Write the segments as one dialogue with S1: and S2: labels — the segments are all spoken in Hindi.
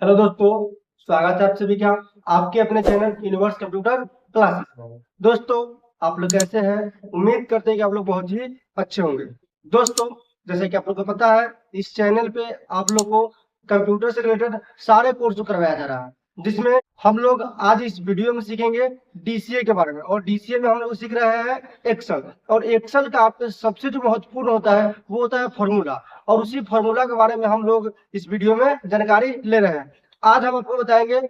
S1: हेलो दोस्तों, स्वागत है आप सभी का आपके अपने चैनल यूनिवर्स कंप्यूटर क्लासेस में। दोस्तों, आप लोग कैसे हैं? उम्मीद करते हैं कि आप लोग बहुत ही अच्छे होंगे। दोस्तों, जैसे कि आप लोग को पता है, इस चैनल पे आप लोग को कंप्यूटर से रिलेटेड सारे कोर्स करवाया जा रहा है, जिसमें हम लोग आज इस वीडियो में सीखेंगे डीसीए के बारे में। और डीसीए में हम लोग सीख रहे हैं एक्सेल। और एक्सेल का आपके सबसे जो महत्वपूर्ण होता है वो होता है फॉर्मूला। और उसी फॉर्मूला के बारे में हम लोग इस वीडियो में जानकारी ले रहे हैं। आज हम आपको बताएंगे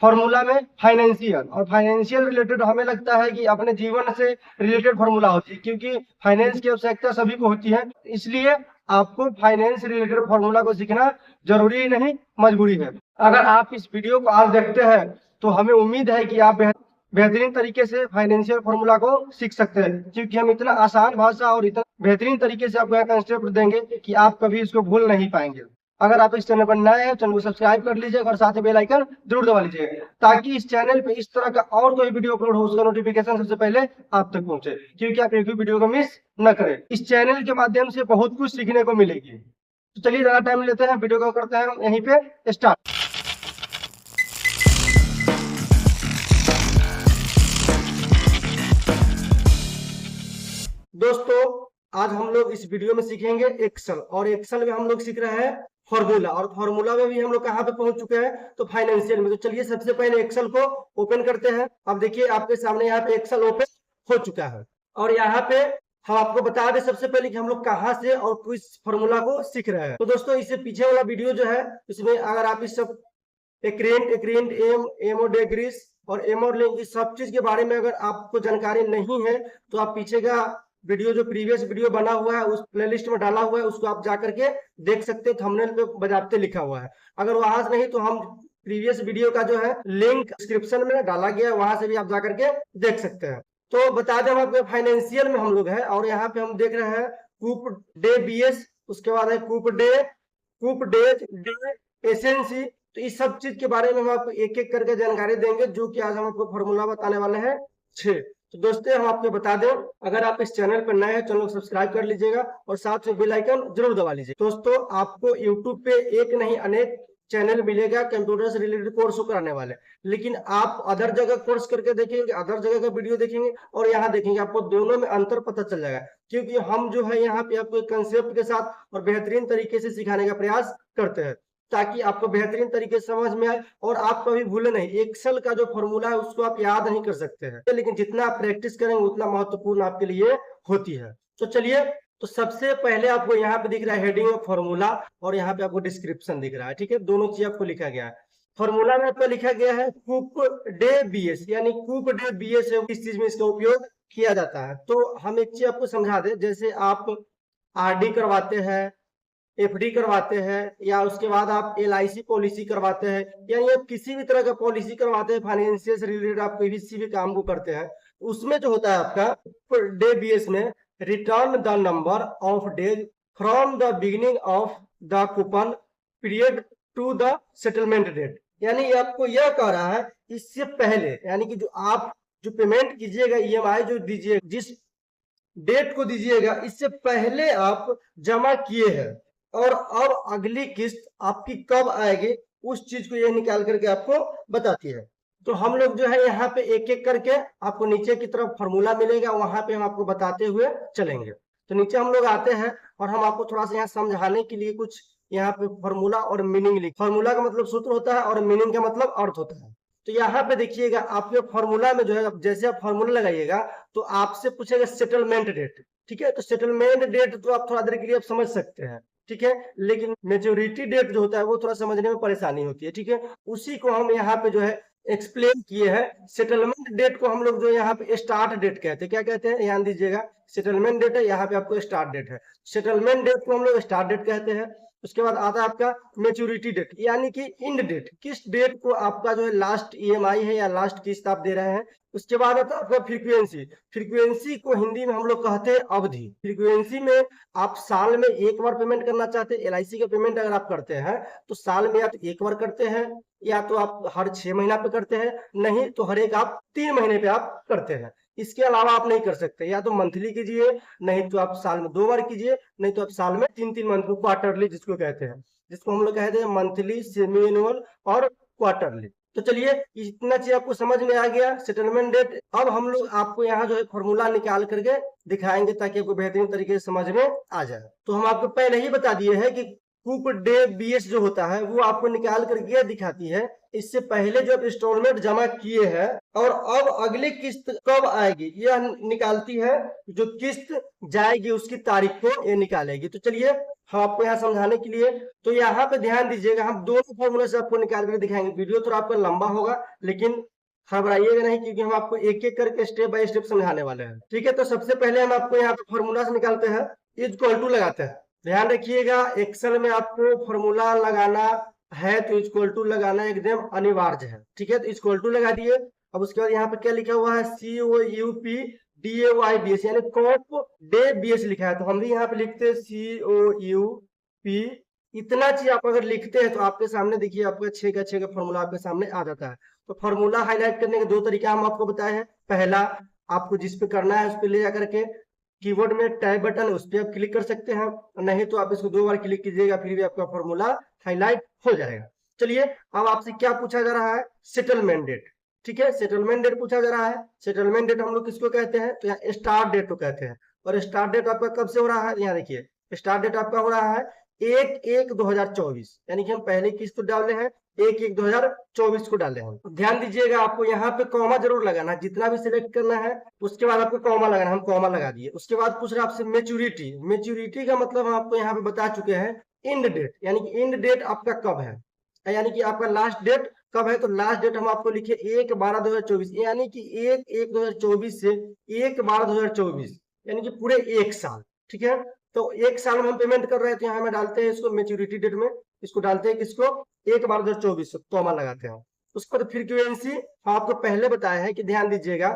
S1: फॉर्मूला में फाइनेंशियल। और फाइनेंशियल रिलेटेड हमें लगता है कि अपने जीवन से रिलेटेड फॉर्मूला होती है, क्योंकि फाइनेंस की आवश्यकता सभी को होती है। इसलिए आपको फाइनेंस रिलेटेड फॉर्मूला को सीखना जरूरी नहीं, मजबूरी है। अगर आप इस वीडियो को आज देखते हैं तो हमें उम्मीद है कि आप बेहतरीन तरीके से फाइनेंशियल फॉर्मूला को सीख सकते हैं, क्योंकि हम इतना आसान भाषा और इतना बेहतरीन तरीके से आपको कंसेप्ट देंगे कि आप कभी इसको भूल नहीं पाएंगे। अगर आप इस चैनल पर नए हैं, चैनल को सब्सक्राइब कर लीजिएगा और साथ में बेल आइकन जरूर दबा लीजिएगा, ताकि इस चैनल पे इस तरह का और कोई वीडियो अपलोड हो उसका नोटिफिकेशन सबसे पहले आप तक पहुंचे, क्योंकि आप एक भी वीडियो को मिस न करें। इस चैनल के माध्यम से बहुत कुछ सीखने को मिलेगी। तो चलिए ज्यादा टाइम लेते हैं, वीडियो को करते हैं यहीं पे स्टार्ट। दोस्तों, आज हम लोग इस वीडियो में सीखेंगे एक्सेल। और एक्सेल में हम लोग सीख रहे हैं फॉर्मूला। और फॉर्मूला में भी हम लोग कहाँ पे पहुंच चुके हैं? तो फाइनेंशियल में। तो चलिए सबसे पहले एक्सेल को ओपन करते हैं। अब देखिए आपके सामने यहाँ पे एक्सेल ओपन हो चुका है। और यहाँ पे हम आपको बता दें सबसे पहले कि हम लोग कहाँ से और किस फॉर्मूला को सीख रहे हैं। तो दोस्तों, इससे पीछे वाला वीडियो जो है, इसमें अगर आप इस सब एक्रेंट एमोडेग्रीस और एमोडलिंग इस सब चीज के बारे में अगर आपको जानकारी नहीं है, तो आप पीछे का वीडियो जो प्रीवियस वीडियो बना हुआ है उस प्लेलिस्ट में डाला हुआ है, उसको आप जा करके देख सकते हैं। थंबनेल पे बजाते लिखा हुआ है। अगर वहां से नहीं तो हम प्रीवियस वीडियो का जो है लिंक डिस्क्रिप्शन में डाला गया है, वहां से भी आप जा करके देख सकते हैं। तो बता दें, हम आपके फाइनेंशियल में हम लोग हैं और यहाँ पे हम देख रहे हैं कूप डे बीएस, उसके बाद है कूप डे एसेंसी। तो इस सब चीज के बारे में हम आपको एक एक करके जानकारी देंगे, जो कि आज हम आपको फॉर्मूला बताने वाले हैं 6। तो दोस्तों, हम आपको बता दें, अगर आप इस चैनल पर नए हैं, चैनल को सब्सक्राइब कर लीजिएगा और साथ में बेल आइकन जरूर दबा लीजिए। दोस्तों, आपको यूट्यूब पे एक नहीं अनेक चैनल मिलेगा कंप्यूटर से रिलेटेड कोर्स कराने वाले। लेकिन आप अदर जगह कोर्स करके देखेंगे, अदर जगह का वीडियो देखेंगे और यहाँ देखेंगे, आपको दोनों में अंतर पता चल जाएगा। क्योंकि हम जो है यहाँ पे आपको कंसेप्ट के साथ और बेहतरीन तरीके से सिखाने का प्रयास करते हैं, ताकि आपको बेहतरीन तरीके से समझ में आए और आप कभी भूले नहीं। एक्सेल का जो फॉर्मूला है उसको आप याद नहीं कर सकते हैं, लेकिन जितना आप प्रैक्टिस करेंगे उतना महत्वपूर्ण आपके लिए होती है। तो चलिए, तो सबसे पहले आपको यहाँ पे दिख रहा है हेडिंग ऑफ फॉर्मूला और यहाँ पे आपको डिस्क्रिप्शन दिख रहा है। ठीक है, दोनों चीज आपको लिखा गया है। फॉर्मूला में आपको लिखा गया है कूप डे बीएस, यानी कूप डे बीएस है, किस चीज में इसका उपयोग किया जाता है। तो हम एक चीज आपको समझा दें, जैसे आप आरडी करवाते हैं, एफडी करवाते हैं, या उसके बाद आप एलआईसी पॉलिसी करवाते हैं, यानी आप किसी भी तरह का पॉलिसी करवाते हैं फाइनेंशियल से रिलेटेड, आप किसी भी काम को करते हैं, उसमें जो होता है आपका डे बीएस में return the number of days from the beginning of the coupon period to the settlement date. यानी आपको यह कह रहा है इससे पहले, यानी कि जो आप जो पेमेंट कीजिएगा, ईएमआई जो दीजिएगा, जिस डेट को दीजिएगा, इससे पहले आप जमा किए हैं और अब अगली किस्त आपकी कब आएगी, उस चीज को ये निकाल करके आपको बताती है। तो हम लोग जो है यहाँ पे एक एक करके आपको नीचे की तरफ फॉर्मूला मिलेगा, वहां पे हम आपको बताते हुए चलेंगे। तो नीचे हम लोग आते हैं और हम आपको थोड़ा सा यहाँ समझाने के लिए कुछ यहाँ पे फॉर्मूला और मीनिंग लिख, फॉर्मूला का मतलब सूत्र होता है और मीनिंग का मतलब अर्थ होता है। तो यहाँ पे देखिएगा, आपके फॉर्मूला में जो है, जैसे आप फॉर्मूला लगाइएगा तो आपसे पूछेगा सेटलमेंट डेट। ठीक है, तो सेटलमेंट डेट तो आप थोड़ा देर के लिए आप समझ सकते हैं, ठीक है, लेकिन मेच्योरिटी डेट जो होता है वो थोड़ा समझने में परेशानी होती है। ठीक है, उसी को हम यहाँ पे जो है एक्सप्लेन किए हैं। सेटलमेंट डेट को हम लोग जो यहाँ पे स्टार्ट डेट कहते हैं। क्या कहते हैं, ध्यान दीजिएगा, सेटलमेंट डेट है, यहाँ पे आपको स्टार्ट डेट है। सेटलमेंट डेट को हम लोग स्टार्ट डेट कहते हैं। उसके बाद आता है आपका मेच्योरिटी डेट, यानी कि इंड डेट, किस डेट को आपका जो है लास्ट ईएमआई है या लास्ट किस्त आप दे रहे हैं। उसके बाद आता है आपका फ्रीक्वेंसी। फ्रीक्वेंसी को हिंदी में हम लोग कहते हैं अवधि। फ्रीक्वेंसी में आप साल में एक बार पेमेंट करना चाहते हैं, एलआईसी का पेमेंट अगर आप करते हैं तो साल में या तो एक बार करते हैं, या तो आप हर 6 महीना पे करते हैं, नहीं तो हर एक आप 3 महीने पे आप करते हैं। इसके अलावा आप नहीं कर सकते, या तो मंथली कीजिए, नहीं तो आप साल में 2 बार कीजिए, नहीं तो आप साल में 3-3 मंथ को क्वार्टरली जिसको कहते हैं। जिसको हम लोग कहते हैं मंथली, सेमी एनुअल और क्वार्टरली। तो चलिए इतना चीज आपको समझ में आ गया सेटलमेंट डेट। अब हम लोग आपको यहाँ जो है फॉर्मूला निकाल करके दिखाएंगे ताकि आपको बेहतरीन तरीके से समझ में आ जाए। तो हम आपको पहले ही बता दिए हैं कि कुप डे बीएस जो होता है वो आपको निकाल करके दिखाती है इससे पहले जो इंस्टॉलमेंट जमा किए हैं और अब अगली किस्त कब आएगी यह निकालती है। जो किस्त जाएगी उसकी तारीख को ये निकालेगी। तो चलिए हम आपको यहाँ समझाने के लिए, तो यहाँ पे ध्यान दीजिएगा, हम दोनों फॉर्मूले से आपको निकाल कर दिखाएंगे। वीडियो तो आपका लंबा होगा लेकिन घबराइएगा नहीं, क्योंकि हम आपको एक एक करके स्टेप बाय स्टेप समझाने वाले हैं। ठीक है, तो सबसे पहले हम आपको यहाँ पे फॉर्मूला से निकालते हैं, इक्वल टू लगाते हैं। ध्यान रखिएगा एक्सेल में आपको फॉर्मूला लगाना है तो इक्वल टू लगाना एकदम अनिवार्य है। ठीक है, तो इक्वल टू लगा दिए। अब उसके बाद यहाँ पे क्या लिखा हुआ है, COUP DAYBS यानी कॉप डे बीएस लिखा है, तो हम भी यहाँ पे लिखते हैं COUP। इतना चीज आप अगर लिखते हैं तो आपके सामने देखिए आपका 6 का फॉर्मूला आपके सामने आ जाता है। तो फॉर्मूला हाईलाइट करने के दो तरीका हम आपको बताए हैं। पहला, आपको जिस पे करना है उस पे ले जाकर के कीबोर्ड में टैब बटन है उस पर आप क्लिक कर सकते हैं, नहीं तो आप इसको 2 बार क्लिक कीजिएगा फिर भी आपका फॉर्मूला हाईलाइट हो जाएगा। चलिए अब आपसे क्या पूछा जा रहा है, सेटलमेंट डेट। ठीक है, सेटलमेंट डेट पूछा जा रहा है। सेटलमेंट डेट हम लोग किसको कहते हैं, तो यहाँ स्टार्ट डेट को कहते हैं। और स्टार्ट डेट आपका कब से हो रहा है, यहाँ देखिए स्टार्ट डेट आपका हो रहा है 1/1/2024, यानी कि हम पहले किस्त डाले हैं 1/1/2024 को डाले हैं। ध्यान दीजिएगा आपको यहाँ पे कॉमा जरूर लगाना है, जितना भी सिलेक्ट करना है उसके बाद आपको कॉमा लगाना है। हम कॉमा लगा दिए। उसके बाद पूछ रहा है आपसे मेच्योरिटी। मेच्योरिटी का मतलब हम आपको यहाँ पे बता चुके हैं एंड डेट, यानी कि एंड डेट आपका कब है, यानी कि आपका लास्ट डेट कब है। तो लास्ट डेट हम आपको लिखे 1/12/2024, यानी कि 1/1/2024 से 1/12/2024, यानी कि पूरे 1 साल। ठीक है, तो 1 साल में हम पेमेंट कर रहे हैं तो यहाँ में डालते हैं इसको मेच्योरिटी डेट में, इसको डालते हैं किसको 1/12/2024 कॉमा लगाते हैं। उसके बाद फ्रीक्वेंसी हम आपको पहले बताया है कि ध्यान दीजिएगा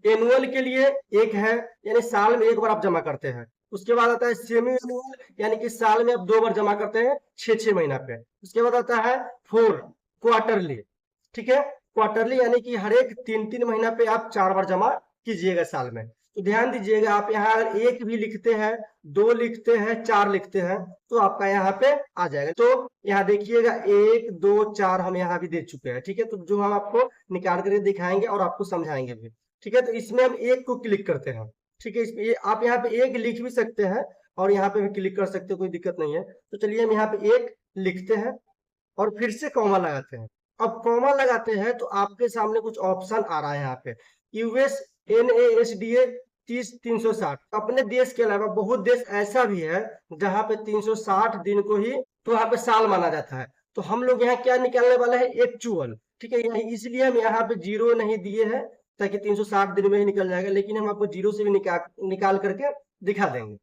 S1: एनुअल के लिए 1 है, यानी साल में 1 बार आप जमा करते हैं। उसके बाद आता है सेमी एनुअल, यानी कि साल में आप 2 बार जमा करते हैं 6 महीना पे। उसके बाद आता है 4 क्वार्टरली। ठीक है, क्वार्टरली यानी कि हर एक 3 महीना पे आप 4 बार जमा कीजिएगा साल में। तो ध्यान दीजिएगा आप यहाँ अगर 1 भी लिखते हैं, 2 लिखते हैं, 4 लिखते हैं तो आपका यहाँ पे आ जाएगा। तो यहाँ देखिएगा 1 2 4 हम यहाँ भी दे चुके हैं। ठीक है, तो जो हम आपको निकाल कर दिखाएंगे और आपको समझाएंगे भी। ठीक है, तो इसमें हम 1 को क्लिक करते हैं। ठीक है, इसमें आप यहाँ पे 1 लिख भी सकते हैं और यहाँ पे भी क्लिक कर सकते हैं, कोई दिक्कत नहीं है। तो चलिए हम यहाँ पे 1 लिखते हैं और फिर से कॉमा लगाते हैं। अब कॉमा लगाते हैं तो आपके सामने कुछ ऑप्शन आ रहा है यहाँ पे, US NASDA 30-360। अपने देश के अलावा बहुत देश ऐसा भी है जहाँ पे 360 दिन को ही तो यहाँ पे साल माना जाता है। तो हम लोग यहाँ क्या निकालने वाला है, एक्चुअल। ठीक है, इसलिए हम यहाँ पे 0 नहीं दिए हैं ताकि 360 दिन में ही निकल जाएगा, लेकिन हम आपको 0 से भी निकाल करके दिखा देंगे,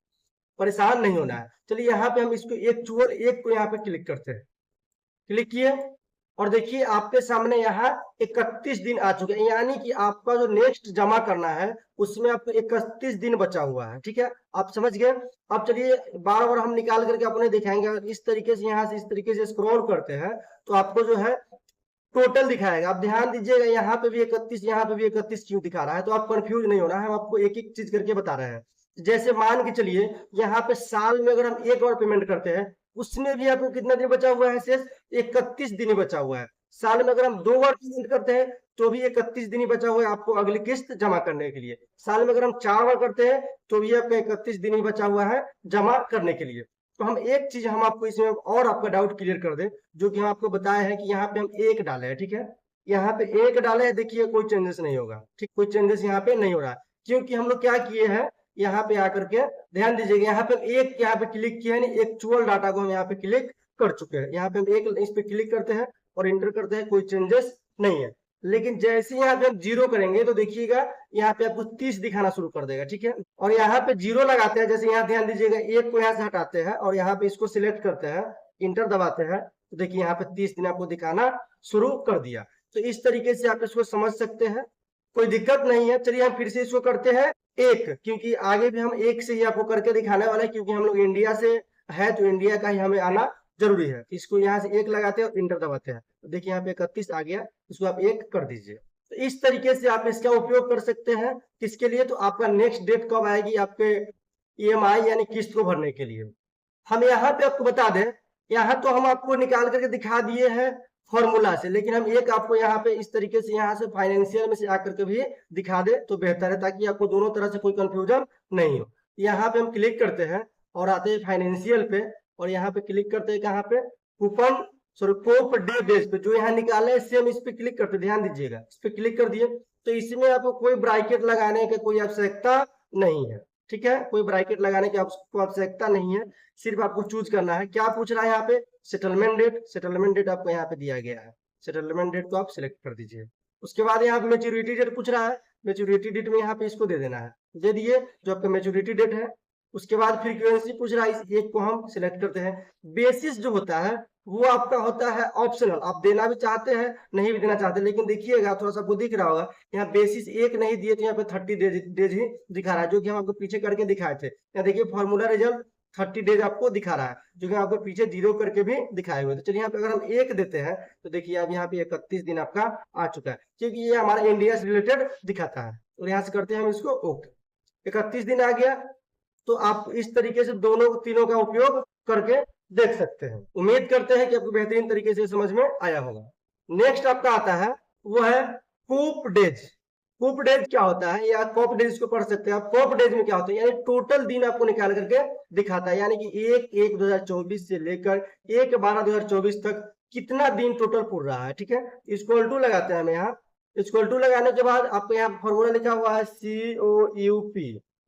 S1: परेशान नहीं होना है। चलिए यहाँ पे हम इसको एक्चुअल 1 को यहाँ पे क्लिक करते हैं। क्लिक किए और देखिए आपके सामने यहाँ 31 दिन आ चुके हैं, यानी कि आपका जो नेक्स्ट जमा करना है उसमें आपको 31 दिन बचा हुआ है। ठीक है, आप समझ गए। अब चलिए बार बार हम निकाल करके अपने दिखाएंगे। इस तरीके से यहाँ से इस तरीके से स्क्रॉल करते हैं तो आपको जो है टोटल दिखाएगा। आप ध्यान दीजिएगा यहाँ पे भी 31, यहाँ पे भी 31 क्यों दिखा रहा है, तो आप कंफ्यूज नहीं होना है, हम आपको एक एक चीज करके बता रहे हैं। जैसे मान के चलिए यहाँ पे साल में अगर हम 1 बार पेमेंट करते हैं उसमें भी आपको कितना दिन बचा हुआ है, शेष 31 दिन बचा हुआ है। साल में अगर हम 2 बार पेमेंट करते हैं तो भी 31 दिन ही बचा हुआ है आपको अगली किस्त जमा करने के लिए। साल में अगर हम 4 बार करते हैं तो भी आपका 31 दिन ही बचा हुआ है जमा करने के लिए। तो हम एक चीज हम आपको इसमें और आपका डाउट क्लियर कर दें, जो कि हम आपको बताया है कि यहाँ पे हम 1 डाले हैं। ठीक है, यहाँ पे 1 डाले हैं, देखिए कोई चेंजेस नहीं होगा। ठीक, कोई चेंजेस यहाँ पे नहीं हो रहा है, क्योंकि हम लोग क्या किए हैं यहाँ पे आकर के ध्यान दीजिएगा यहाँ पे 1 यहाँ पे क्लिक किया है, एक्चुअल डाटा को हम यहाँ पे क्लिक कर चुके हैं। यहाँ पे हम 1 इस पे क्लिक करते हैं और इंटर करते हैं, कोई चेंजेस नहीं है। लेकिन जैसे यहाँ पे हम 0 करेंगे तो देखिएगा यहाँ पे आपको 30 दिखाना शुरू कर देगा। ठीक है, और यहाँ पे 0 लगाते हैं, जैसे यहाँ ध्यान दीजिएगा 1 को यहाँ से हटाते हैं और यहाँ पे इसको सिलेक्ट करते हैं, इंटर दबाते हैं तो देखिए यहाँ पे 30 दिन आपको दिखाना शुरू कर दिया। तो इस तरीके से आप इसको समझ सकते हैं, कोई दिक्कत नहीं है। चलिए हम फिर से इसको करते हैं 1, क्योंकि आगे भी हम 1 से ही आपको करके दिखाने वाले हैं, क्योंकि हम लोग इंडिया से है तो इंडिया का ही हमें आना जरूरी है। इसको यहाँ से 1 लगाते हैं और इंटर दबाते हैं तो देखिए यहाँ पे 31 आ गया, इसको आप 1 कर दीजिए। तो इस तरीके से आप इसका उपयोग कर सकते हैं। किसके लिए, तो आपका नेक्स्ट डेट कब आएगी आपके EMI यानी किस्त को भरने के लिए। हम यहाँ पे आपको बता दें, यहाँ तो हम आपको निकाल करके दिखा दिए हैं फॉर्मूला से, लेकिन हम एक आपको यहाँ पे इस तरीके से यहाँ से फाइनेंशियल में से आकर के भी दिखा दे तो बेहतर है, ताकि आपको दोनों तरह से कोई कंफ्यूजन नहीं हो। यहाँ पे हम क्लिक करते हैं और आते हैं फाइनेंशियल पे, और यहाँ पे क्लिक करते हैं कहाँ पे, कूपन सॉरी कोप डे बेस पे, जो यहाँ निकाले सेम इस पे क्लिक करते, ध्यान दीजिएगा, इस पे क्लिक कर दिए तो इसमें आपको कोई ब्रैकेट लगाने की कोई आवश्यकता नहीं है, ठीक है, कोई ब्रैकेट लगाने की आपको आवश्यकता नहीं है, सिर्फ आपको चूज करना है। क्या पूछ रहा है यहाँ पे, सेटलमेंट डेट, सेटलमेंट डेट आपको यहाँ पे दिया गया है, सेटलमेंट डेट को आप सिलेक्ट कर दीजिए। उसके बाद यहाँ पे मेच्योरिटी डेट पूछ रहा है, मेच्योरिटी डेट में यहाँ पे इसको दे देना है, दे दिए जो आपका मेच्योरिटी डेट है। उसके बाद फ्रीक्वेंसी पूछ रहा है, इस एक को हम सिलेक्ट करते हैं। बेसिस जो होता है वो आपका होता है ऑप्शनल, आप देना भी चाहते हैं नहीं भी देना चाहते, लेकिन देखिएगा थोड़ा सा आपको दिख रहा होगा यहाँ बेसिस एक नहीं दिए तो यहाँ पे 30 डेज ही दिखा रहा है, जो कि हम आपको पीछे करके दिखाए थे। यहाँ देखिए फॉर्मूला रिजल्ट 30 डेज आपको दिखा रहा है, जो कि आपको पीछे 0 करके भी दिखाए हुए। तो चलिए यहाँ पे अगर हम एक देते हैं तो देखिए अब यहाँ पे 31 दिन आपका आ चुका है, क्योंकि ये हमारा इंडिया से रिलेटेड दिखाता है। और यहाँ से करते हैं हम इसको ओके, 31 दिन आ गया। तो आप इस तरीके से दोनों तीनों का उपयोग करके देख सकते हैं। उम्मीद करते हैं कि आपको बेहतरीन तरीके से समझ में आया होगा। नेक्स्ट आपका आता है वो है कूप डेज। कूप डेज क्या होता है, या कॉप डेज को पढ़ सकते हैं आप। कॉप डेज में क्या होता है, यानी टोटल दिन आपको निकाल करके दिखाता है, यानी कि 1/1/2024 से लेकर 1/12/2024 तक कितना दिन टोटल पूर रहा है, ठीक है। इक्वल टू लगाते हैं हम यहाँ, इक्वल टू लगाने के बाद आपको यहाँ फॉर्मूला लिखा हुआ है COUP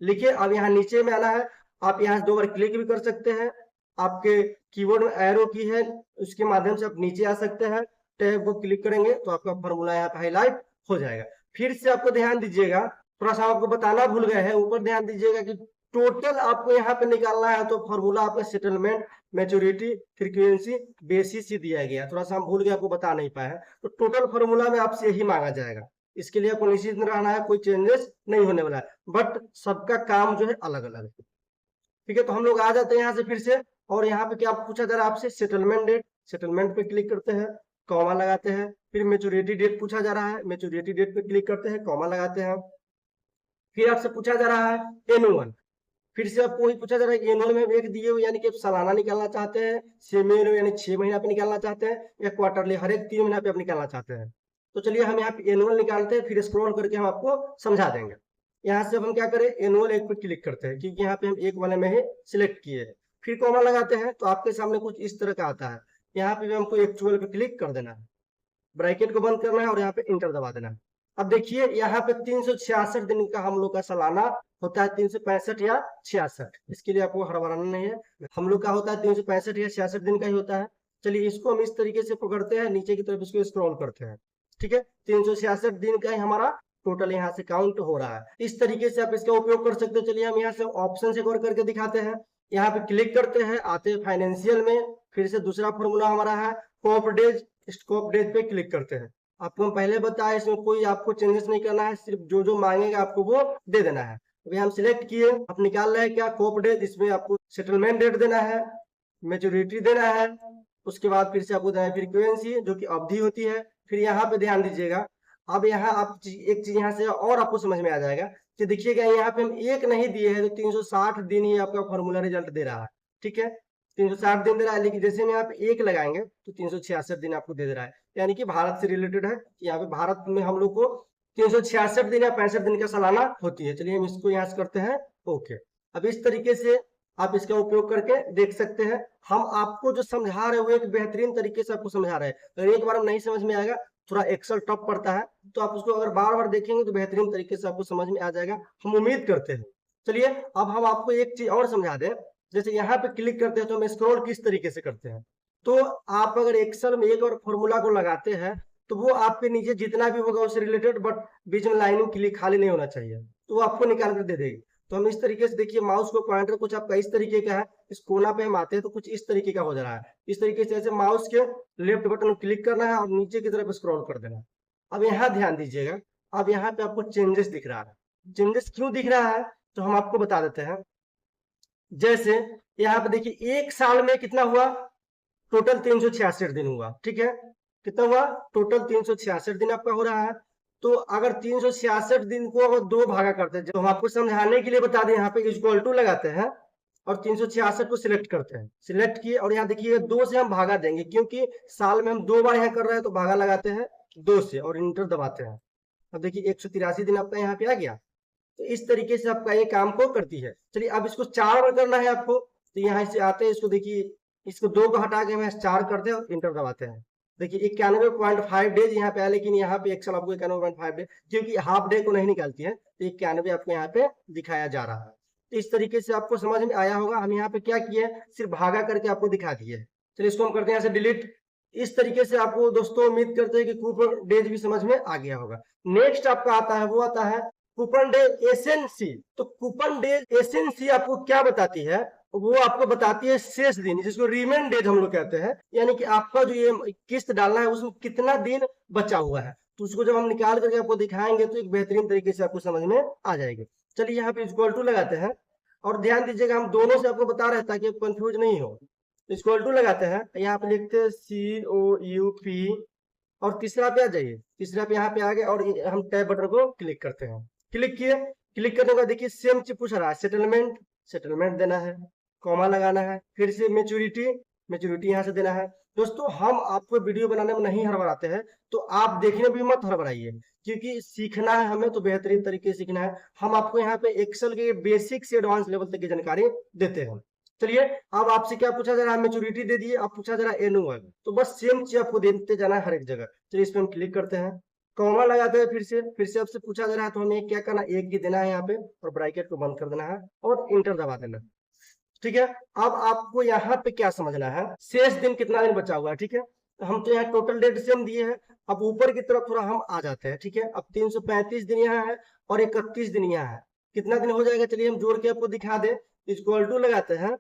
S1: लिखिए। अब यहाँ नीचे में आना है, आप यहाँ 2 बार क्लिक भी कर सकते हैं, आपके कीबोर्ड में एरो की है उसके माध्यम से आप नीचे आ सकते हैं, टैब को क्लिक करेंगे तो आपका फॉर्मूला यहाँ पे हाईलाइट हो जाएगा। फिर से आपको ध्यान दीजिएगा, थोड़ा सा आपको बताना भूल गए हैं, ऊपर ध्यान दीजिएगा कि टोटल आपको यहाँ पे निकालना है, तो फॉर्मूला आपका सेटलमेंट, मैच्योरिटी, फ्रीक्वेंसी, बेसिस ही दिया गया, थोड़ा सा हम भूल गए आपको बता नहीं पाए हैं। तो टोटल फॉर्मूला में आपसे यही मांगा जाएगा, इसके लिए आपको निश्चित रहना है, कोई चेंजेस नहीं होने वाला है, बट सबका काम जो है अलग अलग है, ठीक है। तो हम लोग आ जाते हैं यहाँ से फिर से, और यहाँ पे क्या पूछा जा रहा है आपसे, सेटलमेंट डेट, सेटलमेंट पे क्लिक करते हैं, कॉमा लगाते हैं। फिर मैच्योरिटी डेट पूछा जा रहा है, मैच्योरिटी डेट पे क्लिक करते हैं, कॉमा लगाते हैं। फिर आपसे पूछा जा रहा है एनुअल, फिर से आपको वही पूछा जा रहा है कि एनुअल में एक दिए हुए, यानी कि आप सालाना निकालना चाहते हैं, सेमी यानी 6 महीना पे निकालना चाहते हैं, या क्वार्टरली हर एक 3 महीना पे आप निकालना चाहते हैं। तो चलिए हम यहाँ पे एनुअल निकालते हैं, फिर स्क्रॉल करके हम आपको समझा देंगे। यहाँ से हम क्या करें, एनुअल एक पे क्लिक करते हैं, क्योंकि यहाँ पे हम एक वाले में ही सिलेक्ट किए हैं। फिर कॉमा लगाते हैं, तो आपके सामने कुछ इस तरह का आता है। यहाँ पे भी हमको एक्चुअल पे क्लिक कर देना है, ब्रैकेट को बंद करना है और यहाँ पे इंटर दबा देना है। अब देखिए यहाँ पे 366 दिन का हम लोग का सालाना होता है, 365 या 66, इसके लिए आपको हड़बड़ाना नहीं है, हम लोग का होता है 365 या 66 दिन का ही होता है। चलिए इसको हम इस तरीके से पकड़ते हैं, नीचे की तरफ इसको स्क्रॉल करते हैं, ठीक है। 366 दिन का ही हमारा टोटल यहाँ से काउंट हो रहा है। इस तरीके से आप इसका उपयोग कर सकते हो। चलिए हम यहाँ से ऑप्शन से गौर करके दिखाते हैं, यहाँ पे क्लिक करते हैं, आते हैं फाइनेंशियल में, फिर से दूसरा फॉर्मूला हमारा है कॉप डेज, स्कोप डेज पे क्लिक करते हैं। आपको हम पहले बताया इसमें कोई आपको चेंजेस नहीं करना है, सिर्फ जो जो मांगेगा आपको वो दे देना है। अभी हम सिलेक्ट किए, आप निकाल रहे हैं क्या, कॉप डेज, इसमें आपको सेटलमेंट डेट देना है, मेच्योरिटी देना है, उसके बाद फिर से आपको देना है फ्रीक्वेंसी जो कि अवधि होती है। फिर यहाँ पे ध्यान दीजिएगा, अब यहाँ आप एक चीज यहाँ से और आपको समझ में आ जाएगा कि देखिएगा यहाँ पे हम एक नहीं दिए हैं तो 360 दिन ही आपका फॉर्मूला रिजल्ट दे रहा है, ठीक है। 360 दिन दे रहा है, लेकिन जैसे हम यहाँ पे एक लगाएंगे तो 366 दिन आपको दे रहा है, यानी कि भारत से रिलेटेड है। यहाँ पे भारत में हम लोग को 366 दिन या 65 दिन का सालाना होती है। चलिए हम इसको यहाँ से करते हैं ओके। अब इस तरीके से आप इसका उपयोग करके देख सकते हैं। हम आपको जो समझा रहे हैं वो एक बेहतरीन तरीके से आपको समझा रहे हैं। अगर एक बार नहीं समझ में आएगा, थोड़ा एक्सेल टफ पड़ता है, तो आप उसको अगर बार बार देखेंगे तो बेहतरीन तरीके से आपको समझ में आ जाएगा, हम उम्मीद करते हैं। चलिए अब हम आपको एक चीज और समझा दें, जैसे यहाँ पे क्लिक करते हैं तो हम स्क्रॉल किस तरीके से करते हैं। तो आप अगर एक्सेल में एक और फॉर्मूला को लगाते हैं तो वो आपके नीचे जितना भी होगा उससे रिलेटेड, बट बीच में लाइनिंग के लिए खाली नहीं होना चाहिए, तो वो आपको निकाल कर दे देगी। तो हम इस तरीके से देखिए, माउस को पॉइंटर कुछ आपका इस तरीके का है, इस कोना पे हम आते हैं तो कुछ इस तरीके का हो जा रहा है। इस तरीके से ऐसे माउस के लेफ्ट बटन को क्लिक करना है और नीचे की तरफ स्क्रॉल कर देना है। अब यहाँ ध्यान दीजिएगा, अब यहाँ पे आपको चेंजेस दिख रहा है। चेंजेस क्यों दिख रहा है तो हम आपको बता देते हैं। जैसे यहाँ पे देखिए एक साल में कितना हुआ, टोटल 366 दिन हुआ, ठीक है। कितना हुआ, टोटल 366 दिन आपका हो रहा है। तो अगर 366 दिन को अगर 2 भागा करते हैं, जो हम आपको समझाने के लिए बता दें, यहाँ पे इक्वल टू लगाते हैं, और 366 को सिलेक्ट करते हैं, सिलेक्ट किए और यहाँ देखिए 2 से हम भागा देंगे क्योंकि साल में हम 2 बार यहाँ कर रहे हैं तो भागा लगाते हैं 2 से और इंटर दबाते हैं। अब देखिए 183 दिन आपका यहाँ पे आ गया। तो इस तरीके से आपका ये काम को करती है। चलिए अब इसको 4 बार करना है आपको, तो यहाँ से आते हैं, इसको देखिए, इसको 2 को हटा के हम 4 करते हैं और इंटर दबाते हैं। देखिए 91.5 डेज यहाँ पे आया, लेकिन यहाँ पे एक्सेल आपको 91.5 डेज, क्योंकि हाफ डे को नहीं निकालती है, तो 91 आपको यहाँ पे दिखाया जा रहा है। तो इस तरीके से आपको समझ में आया होगा। हम यहाँ पे क्या किए, सिर्फ भागा करके आपको दिखा दिए। चलिए इसको हम करते हैं यहाँ से डिलीट। इस तरीके से आपको दोस्तों उम्मीद करते हैं कि कूपन डेज भी समझ में आ गया होगा। नेक्स्ट आपका आता है, वो आता है कूपन डे एसएनसी। तो कूपन डे एसएनसी आपको क्या बताती है, वो आपको बताती है शेष दिन, जिसको रिमेन डेज हम लोग कहते हैं, यानी कि आपका जो ये किस्त डालना है उसमें कितना दिन बचा हुआ है। तो उसको जब हम निकाल करके आपको दिखाएंगे तो एक बेहतरीन तरीके से आपको समझ में आ जाएगी। चलिए यहाँ पे इक्वल टू लगाते हैं और ध्यान दीजिएगा, हम दोनों से आपको बता रहे हैं ताकि आप कंफ्यूज नहीं हो। इक्वल टू लगाते हैं, यहाँ पे लिखते हैं COUP और तीसरा पे आ जाइए, तीसरा पे यहाँ पे आ गए और हम टैब बटन को क्लिक करते हैं। क्लिक किए, क्लिक करने के बाद देखिए सेम चीज पूछ रहा है, सेटलमेंट, सेटलमेंट देना है, कॉमा लगाना है, फिर से मैच्योरिटी, मैच्योरिटी यहाँ से देना है। दोस्तों हम आपको वीडियो बनाने में नहीं हड़बड़ाते हैं, तो आप देखने भी मत हड़बड़ाइए, क्योंकि सीखना है हमें तो बेहतरीन तरीके से सीखना है। हम आपको यहाँ पे एक्सेल के बेसिक से एडवांस लेवल तक की जानकारी देते हैं। चलिए अब आपसे क्या पूछा जा रहा है, मैच्योरिटी दे दिए, अब पूछा जा रहा है एनुअल, तो बस सेम चीज आपको देते जाना है हर एक जगह। चलिए इस पर हम क्लिक करते हैं, कॉमा लगाते हैं, फिर से आपसे पूछा जा रहा है तो हमें क्या करना, एक ही देना है यहाँ पे और ब्रैकेट को बंद कर देना है और इंटर दबा देना। ठीक है, अब आपको यहाँ पे क्या समझना है, शेष दिन कितना दिन बचा हुआ है। ठीक है, तो हम तो यहाँ टोटल डेट सेम दिए हैं। अब ऊपर की तरफ थोड़ा हम आ जाते हैं। ठीक है, अब 335 दिन यहाँ है और 31 दिन यहाँ है, कितना दिन हो जाएगा, चलिए हम जोड़ के आपको दिखा दे। इक्वल टू लगाते हैं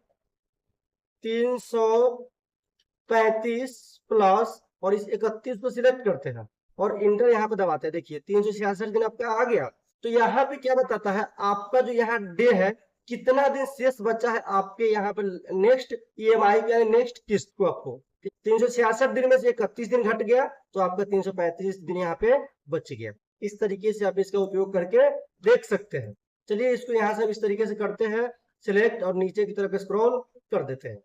S1: 335 प्लस और इस 31 को सिलेक्ट करते हैं और इंटर यहाँ पे दबाते हैं। देखिए 366 दिन आपका आ गया। तो यहाँ पे क्या बताता है, आपका जो यहाँ डे है, कितना दिन शेष बचा है आपके यहाँ पे नेक्स्ट EMI यानी नेक्स्ट किस्त को। आपको 366 दिन में से 31 दिन घट गया तो आपका 335 दिन यहाँ पे बच गया। इस तरीके से आप इसका उपयोग करके देख सकते हैं। चलिए इसको यहाँ से इस तरीके से करते हैं, सिलेक्ट और नीचे की तरफ स्क्रॉल कर देते हैं।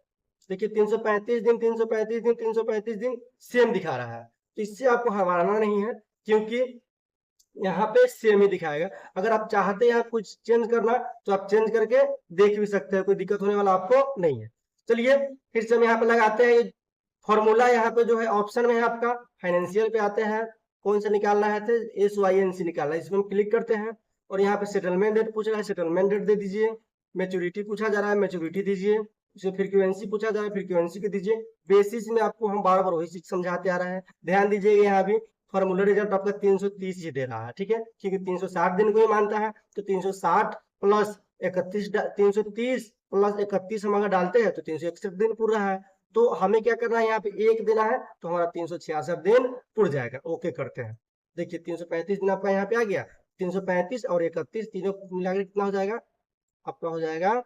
S1: देखिए 335 दिन 335 दिन 335 दिन सेम दिखा रहा है, तो इससे आपको हड़बड़ाना नहीं है, क्योंकि यहाँ पे सेम ही दिखाएगा। अगर आप चाहते हैं कुछ चेंज करना तो आप चेंज करके देख भी सकते हैं, कोई दिक्कत होने वाला आपको नहीं है। चलिए फिर से हम यहाँ पे लगाते हैं, ये फॉर्मूला यहाँ पे जो है ऑप्शन में है आपका, फाइनेंशियल पे आते हैं, कौन सा निकालना है, SYNC निकालना है, इसमें हम क्लिक करते हैं और यहाँ पे सेटलमेंट डेट पूछ रहा है, सेटलमेंट डेट दे दीजिए। मैच्योरिटी पूछा जा रहा है, मैच्योरिटी दीजिए। इसमें फ्रीक्वेंसी पूछा जा रहा है, फ्रीक्वेंसी को दीजिए। बेसिस में आपको हम बार बार वही चीज समझाते आ रहे हैं, ध्यान दीजिएगा। यहाँ भी फॉर्मूला रिजल्ट आपका 330 ही दे रहा है। ठीक है, क्योंकि 360 दिन को ही मानता है, तो 360 प्लस 31 330 प्लस 31 हम अगर डालते हैं तो 361 दिन पूरा है। तो हमें क्या करना है, यहाँ पे एक देना है तो हमारा 366 दिन पुर जाएगा। ओके करते हैं, देखिए 335 दिन आपका यहाँ पे आ गया, 335 और 31 तीनों मिला के कितना हो जाएगा, आपका हो जाएगा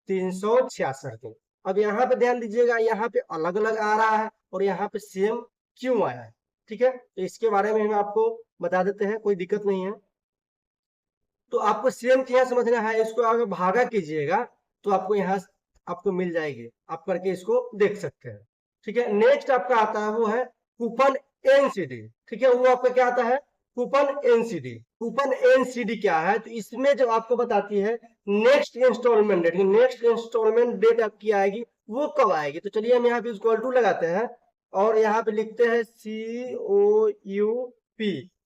S1: 366 दिन। अब यहाँ पे ध्यान दीजिएगा, यहाँ पे अलग अलग आ रहा है और यहाँ पे सेम क्यों आया है। ठीक है, तो इसके बारे में हम आपको बता देते हैं, कोई दिक्कत नहीं है। तो आपको सेम चीज समझना है, इसको अगर भागा कीजिएगा तो आपको यहाँ आपको मिल जाएगी, आप करके इसको देख सकते हैं। ठीक है, नेक्स्ट आपका आता है वो है कूपन NCD। ठीक है, वो आपका क्या आता है, कूपन NCD। कूपन NCD क्या है, तो इसमें जब आपको बताती है next installment date, next installment date आपकी आएगी वो कब आएगी। तो चलिए हम यहाँ पे इक्वल टू लगाते हैं और यहाँ पे लिखते हैं COUP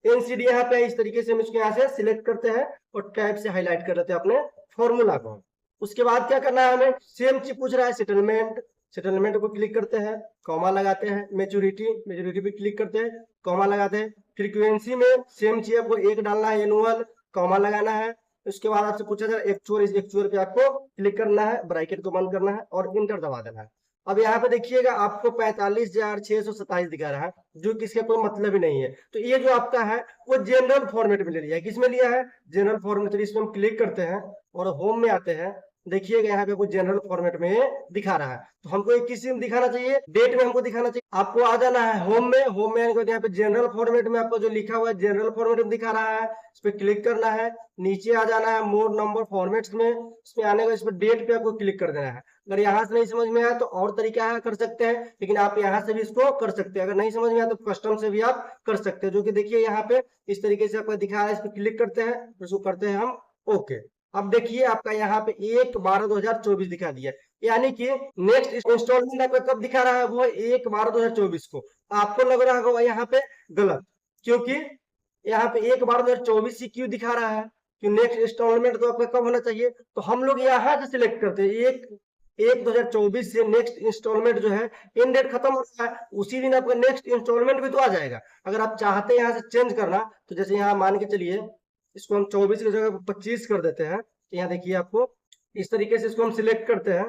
S1: NCD। यहाँ पे इस तरीके से हम इसको यहाँ से सिलेक्ट करते हैं और टैब से हाईलाइट कर देते हैं अपने फॉर्मूला को। उसके बाद क्या करना है, हमें सेम चीज पूछ रहा है, सेटलमेंट, सेटलमेंट को क्लिक करते हैं, कॉमा लगाते हैं, मैच्योरिटी, मैच्योरिटी पे क्लिक करते हैं, कॉमा लगाते हैं। फ्रीक्वेंसी में सेम चीज आपको एक डालना है, एनुअल, कॉमा लगाना है। उसके बाद आपसे पूछा जाए एक्चुअल, इस एक्चुअल पे आपको क्लिक करना है, ब्रैकेट को बंद करना है और इंटर दबा देना है। अब यहाँ पे देखिएगा आपको 45,627 दिखा रहा है, जो किसका कोई मतलब ही नहीं है। तो ये जो आपका है वो जनरल फॉर्मेट में ले लिया है। किसमें लिया है, जनरल फॉर्मेट। इसमें हम क्लिक करते हैं और होम में आते हैं देखिएगा यहाँ पे आपको जनरल फॉर्मेट में दिखा रहा है। तो हमको एक किस में दिखाना चाहिए, डेट में हमको दिखाना चाहिए। आपको आ जाना है होम में, होम में आने यहाँ पे जनरल फॉर्मेट में आपको जो लिखा हुआ है जनरल फॉर्मेट में दिखा रहा है, इस पर क्लिक करना है। नीचे आ जाना है मोर नंबर फॉर्मेट्स में, इसमें आने का इस पर डेट पे आपको क्लिक कर देना है। अगर यहाँ से नहीं समझ में आया तो और तरीका है कर सकते हैं, लेकिन आप यहाँ से भी इसको कर सकते हैं। अगर नहीं समझ में आया तो कस्टम से भी आप कर सकते हैं, जो कि देखिए यहाँ पे इस तरीके से आपको दिखा रहा है। इस पर क्लिक करते हैं, इसको करते हैं हम ओके। अब देखिए आपका यहाँ पे 1/12/2024 दिखा दिया, यानी कि नेक्स्ट इंस्टॉलमेंट आपका कब दिखा रहा है, वो है 1/12/2024 को। आपको लग रहा होगा यहाँ पे गलत, क्योंकि यहाँ पे 1/12/2024 ही क्यों दिखा रहा है, कि नेक्स्ट इंस्टॉलमेंट तो आपका कब होना चाहिए। तो हम लोग यहाँ से सिलेक्ट करते हैं 1/1/2024 से नेक्स्ट इंस्टॉलमेंट जो है इन डेट खत्म हो रहा है, उसी दिन आपका नेक्स्ट इंस्टॉलमेंट भी तो आ जाएगा। अगर आप चाहते हैं यहाँ से चेंज करना, तो जैसे यहाँ मान के चलिए इसको हम 24 की जगह 25 कर देते हैं। तो यहाँ देखिए आपको इस तरीके से इसको हम सिलेक्ट करते हैं।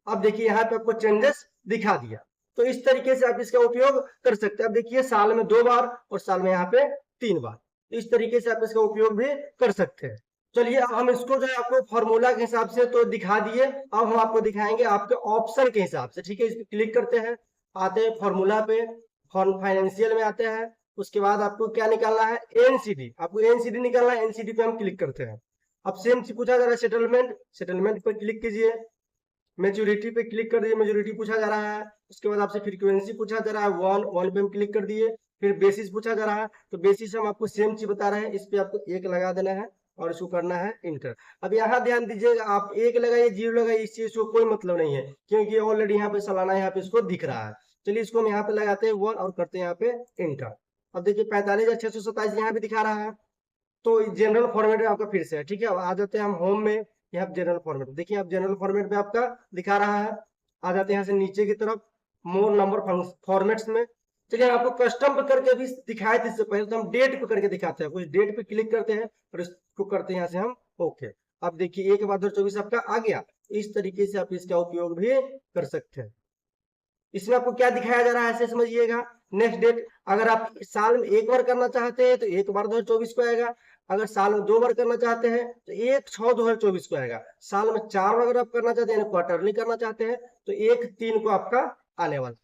S1: अब देखिए यहाँ पे आपको चेंजेस दिखा दिया। तो इस तरीके से आप इसका उपयोग कर सकते हैं। अब देखिए साल में 2 बार और साल में यहाँ पे 3 बार, तो इस तरीके से आप इसका उपयोग भी कर सकते हैं। चलिए अब हम इसको जो है आपको फॉर्मूला के हिसाब से तो दिखा दिए, अब हम आपको दिखाएंगे आपके ऑप्शन के हिसाब से। ठीक है, इस पर क्लिक करते हैं, आते हैं फॉर्मूला पे, फाइनेंशियल में आते हैं। उसके बाद आपको क्या निकालना है, एनसीडी, आपको एनसीडी निकालना है। एनसीडी पे हम क्लिक करते हैं। अब सेम चीज पूछा जा रहा है सेटलमेंट, सेटलमेंट पर क्लिक कीजिए। मेच्योरिटी पे क्लिक कर दिए, मेच्योरिटी पूछा जा रहा है। उसके बाद आपसे फ्रीक्वेंसी पूछा जा रहा है, वन पे हम क्लिक कर दिए। फिर बेसिस पूछा जा रहा है, तो बेसिस हम आपको सेम चीज बता रहे हैं, इस पे आपको 1 लगा देना है और इसको करना है इंटर। अब यहाँ ध्यान दीजिएगा, आप 1 लगाइए 0 लगाइए, इस चीज को कोई मतलब नहीं है, क्योंकि ऑलरेडी यहाँ पे सालाना यहाँ पे इसको दिख रहा है। चलिए इसको हम यहाँ पे लगाते हैं 1 और करते हैं यहाँ पे इंटर। अब देखिए 45,627 यहाँ पे दिखा रहा है। तो जनरल फॉर्मेट में आपका फिर से है। ठीक है, अब आ जाते हैं हम होम में, यहाँ जनरल फॉर्मेट, देखिए आप जनरल फॉर्मेट में आपका दिखा रहा है। आ जाते हैं यहाँ से नीचे की तरफ मोर नंबर फॉर्मेट्स में। चलिए आपको कस्टम पे करके भी दिखाए थे इससे पहले, तो हम डेट पे करके दिखाते हैं। कुछ डेट पे क्लिक करते हैं और इसको करते हैं यहाँ से हम ओके। अब देखिए 1/12/24 आपका आ गया। इस तरीके से आप इसका उपयोग भी कर सकते हैं। इसमें आपको क्या दिखाया जा रहा है ऐसे समझिएगा। नेक्स्ट डेट, अगर आप साल में 1 बार करना चाहते हैं तो 1/12/2024 को आएगा। अगर साल में 2 बार करना चाहते हैं तो 1/6/2024 को आएगा। साल में 4 बार अगर आप करना चाहते हैं, क्वार्टरली करना चाहते हैं, तो 1/3 को आपका आने वाला।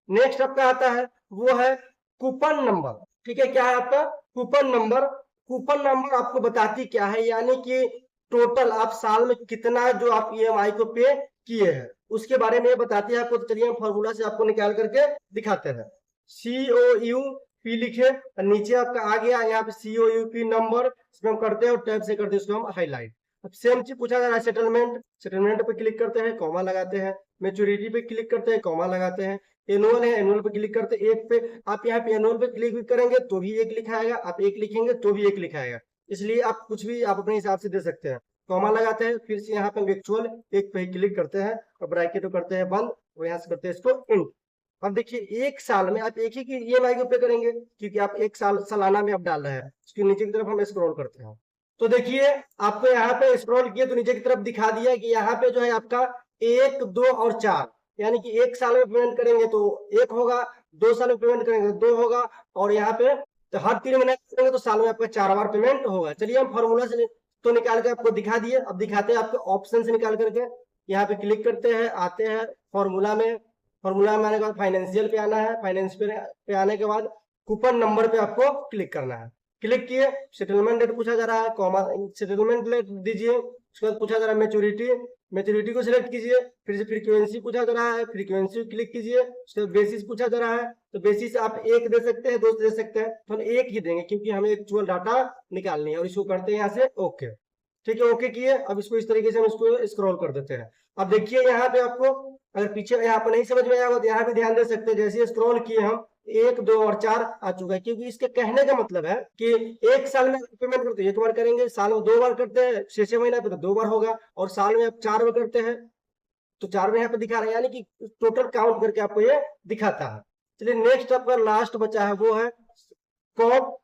S1: नेक्स्ट आपका आता है वो है कूपन नंबर। ठीक है, क्या है आपका कूपन नंबर। कूपन नंबर आपको बताती क्या है, यानी कि टोटल आप साल में कितना जो आप ईएमआई को पे किए हैं उसके बारे में बताती है आपको। तो चलिए हम फॉर्मूला से आपको निकाल करके दिखाते हैं। COUP लिखे और नीचे आपका आ गया यहाँ पे COUP नंबर, इसमें हम करते हैं और टैब से करते हैं इसको हम हाईलाइट। अब सेम चीज पूछा जा रहा है सेटलमेंट, सेटलमेंट पे क्लिक करते हैं, कॉमा लगाते हैं। मेच्योरिटी पे क्लिक करते हैं, कॉमा लगाते हैं। एनुअल है, एनुअल पे क्लिक करते हैं 1 पे। आप यहाँ पे एनुअल पे क्लिक भी करेंगे तो भी 1 लिखाएगा, आप 1 लिखेंगे तो भी 1 लिखाएगा। इसलिए आप कुछ भी आप अपने हिसाब से दे सकते हैं। कॉमा लगाते हैं, फिर से यहाँ पे एक्चुअल 1 पे क्लिक करते हैं और ब्रैकेट करते हैं बंद और यहाँ से करते हैं इसको इंट। अब देखिए 1 साल में आप एक ही की ईएमआई को पे करेंगे, क्योंकि आप 1 साल सालाना में आप डाल रहे हैं। उसके नीचे की तरफ हम स्क्रॉल करते हैं, तो देखिए आपको यहाँ पे स्क्रॉल किए तो नीचे की तरफ दिखा दिया कि यहाँ पे जो है आपका 1, 2 और 4, यानी कि 1 साल में पेमेंट करेंगे तो 1 होगा, 2 साल में पेमेंट करेंगे तो 2 होगा, और यहाँ पे तो हर 3 महीने करेंगे तो साल में आपका 4 बार पेमेंट होगा। चलिए हम फॉर्मूला से तो निकाल के आपको दिखा दिए। अब दिखाते हैं आपके ऑप्शन से निकाल करके। यहाँ पे क्लिक करते हैं, आते हैं फॉर्मूला में। फॉर्मूला में आने के बाद फाइनेंशियल पे आना है। फाइनेंस पे आने के बाद कूपन नंबर पे आपको क्लिक करना है। क्लिक किए, सेटलमेंट डेट पूछा जा रहा है, कॉमा सेटलमेंट डेट दीजिए। उसके बाद पूछा जा रहा है मेच्योरिटी, मेच्योरिटी को सिलेक्ट कीजिए। फिर से फ्रीक्वेंसी पूछा जा रहा है, फ्रीक्वेंसी क्लिक कीजिए। उसके बाद बेसिस पूछा जा रहा है, तो बेसिस आप 1 दे सकते हैं, 2 दे सकते हैं, तो हम 1 ही देंगे क्योंकि हमें एक्चुअल डाटा निकालनी है। और इसको करते हैं यहाँ से ओके। ठीक है, ओके किए। अब इसको इस तरीके से हम इसको स्क्रॉल कर देते हैं। अब देखिए यहाँ पे आपको अगर पीछे यहाँ पर नहीं समझ में आया हो तो यहाँ पे ध्यान दे सकते हैं। जैसे स्क्रॉल किए हम 1, 2 और 4 आ चुका है, क्योंकि इसके कहने का मतलब है कि 1 साल में पेमेंट करते हैं 1 बार करेंगे, साल में 2 बार करते हैं 6 महीना पे तो 2 बार होगा, और साल में आप 4 बार करते हैं तो 4 बार यहाँ पे दिखा रहा है, यानी कि टोटल काउंट करके आपको ये दिखाता है। चलिए नेक्स्ट आपका लास्ट बचा है वो है कॉप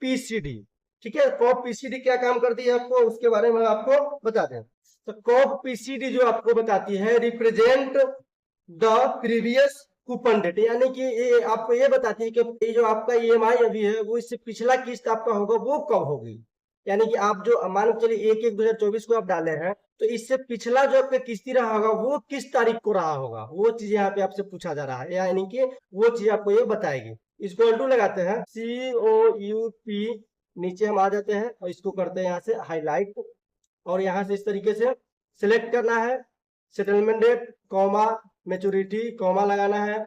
S1: PCD। ठीक है, कॉप PCD क्या काम करती है आपको उसके बारे में आपको बता दें। तो कॉप PCD जो आपको बताती है represent the previous coupon date, यानी कि ये आपको ये बताती है कि ये जो आपका EMI अभी है वो इससे पिछला किस्त आपका होगा वो कब होगी। यानी कि आप जो मान के चलिए 1/1/2024 को आप डाले हैं, तो इससे पिछला जो आपका किस्ती रहा होगा वो किस तारीख को रहा होगा, वो चीज यहाँ पे आपसे पूछा जा रहा है, यानी कि वो चीज आपको ये बताएगी। इसको टू लगाते हैं, COUP, नीचे हम आ जाते हैं और इसको करते हैं यहाँ से हाईलाइट, और यहाँ से इस तरीके से सिलेक्ट करना है, settlement date comma maturity comma लगाना है,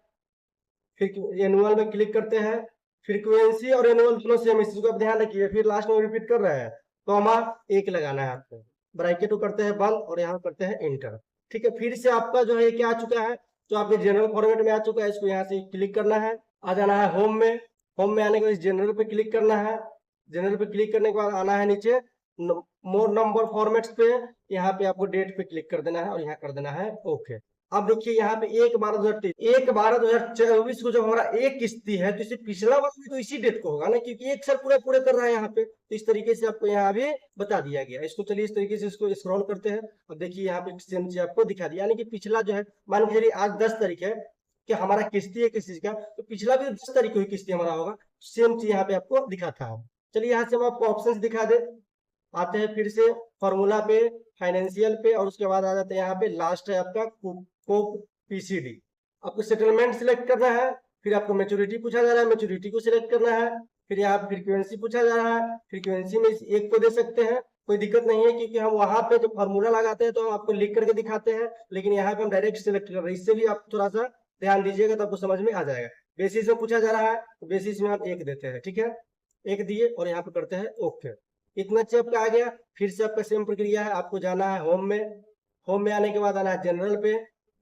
S1: फिर एनुअल में क्लिक करते हैं, फ्रीक्वेंसी और एनुअल दोनों सेम, इस चीज को आप ध्यान रखिए, फिर लास्ट में रिपीट कर रहे हैं, कॉमा 1 लगाना है आपको, ब्रैकेट करते हैं बंद और यहाँ करते हैं एंटर। ठीक है, फिर से आपका जो है क्या आ चुका है, जो आपके जनरल फॉर्मेट में आ चुका है, इसको यहाँ से क्लिक करना है, आ जाना है होम में, होम में आने के बाद जनरल पे क्लिक करना है, जनरल पे क्लिक करने के बाद आना है नीचे मोर नंबर फॉर्मेट्स पे, यहाँ पे आपको डेट पे क्लिक कर देना है और यहाँ कर देना है ओके। अब देखिए यहाँ पे 1/12/2024 को जब हमारा एक किस्ती है, तो इसे पिछला वाला भी तो इसी डेट को होगा ना, क्योंकि एक साल पूरा पूरे कर रहा है यहाँ पे, तो इस तरीके से आपको यहाँ भी बता दिया गया। इसको चलिए इस तरीके से इसको स्क्रॉल करते हैं और देखिए यहाँ पे सेम चीज आपको दिखा दिया, यानी कि पिछला जो है, मान के चलिए आज 10 तारीख है कि हमारा किस्ती है किस चीज का, तो पिछला भी 10 तारीख को ही किस्ती हमारा होगा, सेम चीज यहाँ पे आपको दिखाता है। चलिए यहाँ से हम आपको ऑप्शन दिखा दे, आते हैं फिर से फॉर्मूला पे, फाइनेंशियल पे, और उसके बाद आ जाते हैं यहाँ पे लास्ट है आपका कोप PCD। आपको सेटलमेंट सिलेक्ट करना है, फिर आपको मैच्योरिटी पूछा जा रहा है, मैच्योरिटी को सिलेक्ट करना है, फिर यहाँ फ्रीक्वेंसी पूछा जा रहा है, फ्रीक्वेंसी में एक को दे सकते हैं, कोई दिक्कत नहीं है, क्योंकि हम वहां पे जब फॉर्मूला लगाते हैं तो हम आपको लिख करके दिखाते हैं, लेकिन यहाँ पे हम डायरेक्ट सिलेक्ट कर रहे हैं, इससे भी आप थोड़ा सा ध्यान दीजिएगा तो आपको समझ में आ जाएगा। बेसिस में पूछा जा रहा है, तो बेसिस में आप 1 देते हैं, ठीक है, 1 दिए और यहाँ पे करते हैं ओके। इतना अच्छे आपका आ गया। फिर से आपका सेम प्रक्रिया है, आपको जाना है होम में, होम में आने के बाद आना है जनरल पे,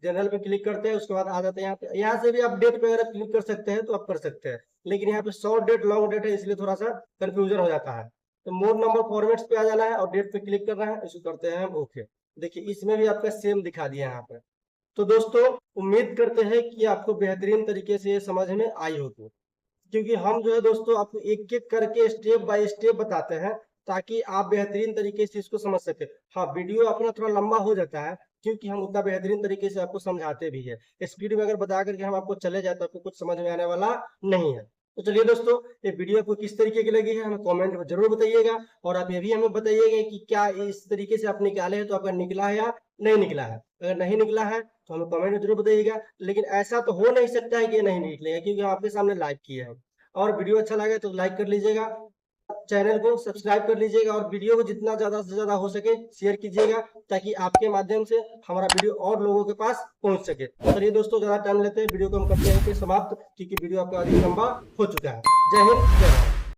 S1: जनरल पे क्लिक करते हैं, उसके बाद आ जाते हैं यहाँ पे, यहाँ से भी आप डेट पे अगर क्लिक कर सकते हैं तो आप कर सकते हैं, लेकिन यहाँ पे शॉर्ट डेट लॉन्ग डेट है, इसलिए थोड़ा सा कंफ्यूजन हो जाता है। तो मोर नंबर फॉर्मेट्स पे आ जाना है और डेट पे क्लिक करना है, इसको करते हैं हम ओके। देखिए इसमें भी आपका सेम दिखा दिया यहाँ पे। तो दोस्तों उम्मीद करते हैं कि आपको बेहतरीन तरीके से समझ में आई होगी, क्योंकि हम जो है दोस्तों आपको एक एक करके स्टेप बाय स्टेप बताते हैं ताकि आप बेहतरीन तरीके से इसको समझ सके। हाँ, वीडियो अपना थोड़ा लंबा हो जाता है क्योंकि हम उतना बेहतरीन तरीके से आपको समझाते भी है। स्पीड में अगर बता करके हम आपको चले जाए तो आपको कुछ समझ में आने वाला नहीं है। तो चलिए दोस्तों, ये वीडियो आपको किस तरीके की लगी है हमें कमेंट में जरूर बताइएगा, और आप ये भी हमें बताइएगा कि क्या इस तरीके से आप निकाले हैं तो आपका निकला है या नहीं निकला है। अगर नहीं निकला है तो हमें कमेंट में जरूर बताइएगा, लेकिन ऐसा तो हो नहीं सकता है कि ये नहीं निकलेगा, क्योंकि हम आपके सामने लाइव किए हैं। और वीडियो अच्छा लगे तो लाइक कर लीजिएगा, चैनल को सब्सक्राइब कर लीजिएगा, और वीडियो को जितना ज्यादा से ज्यादा हो सके शेयर कीजिएगा, ताकि आपके माध्यम से हमारा वीडियो और लोगों के पास पहुंच सके। चलिए दोस्तों, ज्यादा टाइम लेते हैं, वीडियो को हम करते हैं समाप्त, क्योंकि वीडियो आपका अधिक लंबा हो चुका है। जय हिंद, जय भारत।